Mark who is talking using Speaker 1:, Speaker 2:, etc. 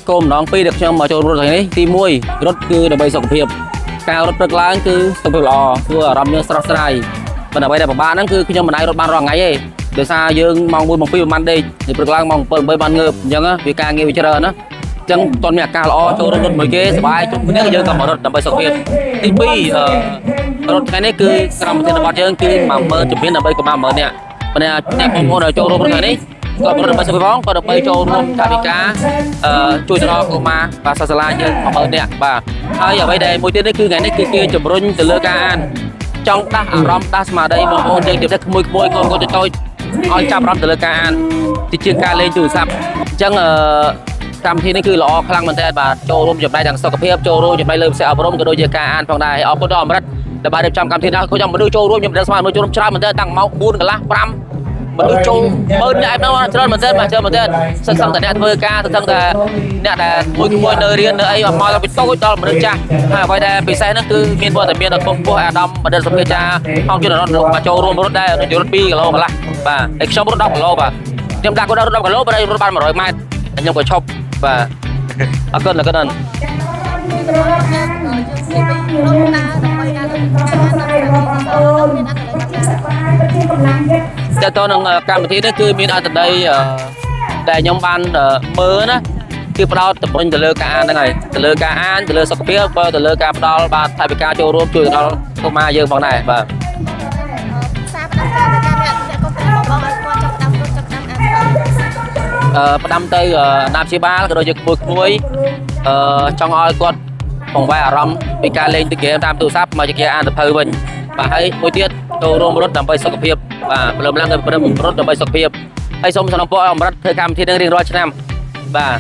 Speaker 1: គោលម្ដងពីរដែលខ្ញុំមកចូលរត់ថ្ងៃនេះទី1រត់គឺដើម្បីសុខភាពការរត់ព្រឹកឡើងគឺសុខភាពល្អធ្វើអារម្មណ៍យើងស្រស់ស្រាយប៉ុន្តែអ្វីដែលពិបាកហ្នឹងគឺខ្ញុំមិនអាចរត់បានរាល់ថ្ងៃទេដោយសារយើងម៉ោង1ម៉ោង2ប្រហែលដេកពីព្រឹកឡើងម៉ោង7 8បានងើបអញ្ចឹងវាការងារវាច្រើនណាអញ្ចឹងតន់មានអាកាសល្អចូលរត់មួយគេសប្បាយជុំគ្នាយើងក៏មករត់ដើម្បីសុខភាពទី2រត់ថ្ងៃនេះគឺក្រុមប្រធានបទយើងគឺ10000ជំនាញដើម្បីកុំ10000នាក់ប៉ុន្តែអ្នកបងប្អូនដែលចូលរួមថ្ងៃនេះក៏ប្រដើម្បីសុខភាពផងក៏ដើម្បីចូលរួមកាយវិការជួយទៅដល់កុមារបាទសាសាឡាយើង10000នាក់បាទហើយអ្វីដែលមួយទៀតនេះគឺថ្ងៃនេះគឺគេជំរុញទៅលើការអានចង់ដាស់អារម្មណ៍ដាស់ស្មារតីបងប្អូនយើងទៀតក្មួយៗកូនតូចៗឲ្យចាប់អារម្មណ៍ទៅលើការអានទីជាងការលេងទូរស័ព្ទអញ្ចឹងកម្មវិធីនេះគឺល្អខ្លាំងមែនទែនបាទចូលរួមចំណែកទាំងសុខភាពចូលរួមចំណែកលើវិស័យអប់រំក៏ដូចជាការអានផងដែរអរគុណដល់អមរិតដែលបានរៀបចំកម្មវិធីនេះខ្ញុំមនុស្សចូលរួមខ្ញុំដឹងស្មានមនុស្សចូលរួមច្រើនមែនទែនតាំងម៉ោង4កន្លះ5មនុស្សចូល10000នាក់ឯហ្នឹងច្រើនមែនទែនបាទច្រើនមែនទែនសិស្សតែអ្នកធ្វើការទៅទាំងតែអ្នកដែលមួយនៅរៀននៅអីមកពីតូចដល់មនុស្សចាស់ហើយអ្វីដែលពិសេសហ្នឹងគឺមានវត្តមានដល់ខ្ពស់អាដាមបណ្ឌិតសុភាចាអង្គជនរត់មកចូលរួមរត់ដែររត់2គីឡូកន្លះបាទហើយខ្ញុំរត់10គីឡូបាទខ្ញុំដាក់គាត់រត់10គីឡូបើរត់បាន100ម៉ែត្រខ្ញុំក៏ឈប់បាទអរគុណអរគុណតែតើនឹងកម្មវិធីនេះគឺមានអត្ថន័យដែលខ្ញុំបានមើលណាគឺផ្ដោតទៅវិញទៅលើការអានហ្នឹងហើយទៅលើការអានទៅលើសុខភាពបើទៅលើការផ្ដល់បាទថវិកាចូលរួមជួយដល់កុមារយើងផងដែរបាទផ្ដាំទៅណាព្យាបាលក៏ដូចជាក្មួយចង់ឲ្យគាត់បង្វែរអារម្មណ៍ពីការលេងទឹកហ្គេមតាមទូរស័ព្ទមកជាការអានសៀវភៅវិញបាទហើយមួយទៀតចូលរួមរត់ដើម្បីសុខភាពបាទព្រមឡើងទៅព្រមរត់ដើម្បីសុខភាពហើយសូមសំណពរឲ្យអមរិតធ្វើកម្មវិធីនឹងរៀងរាល់ឆ្នាំបាទ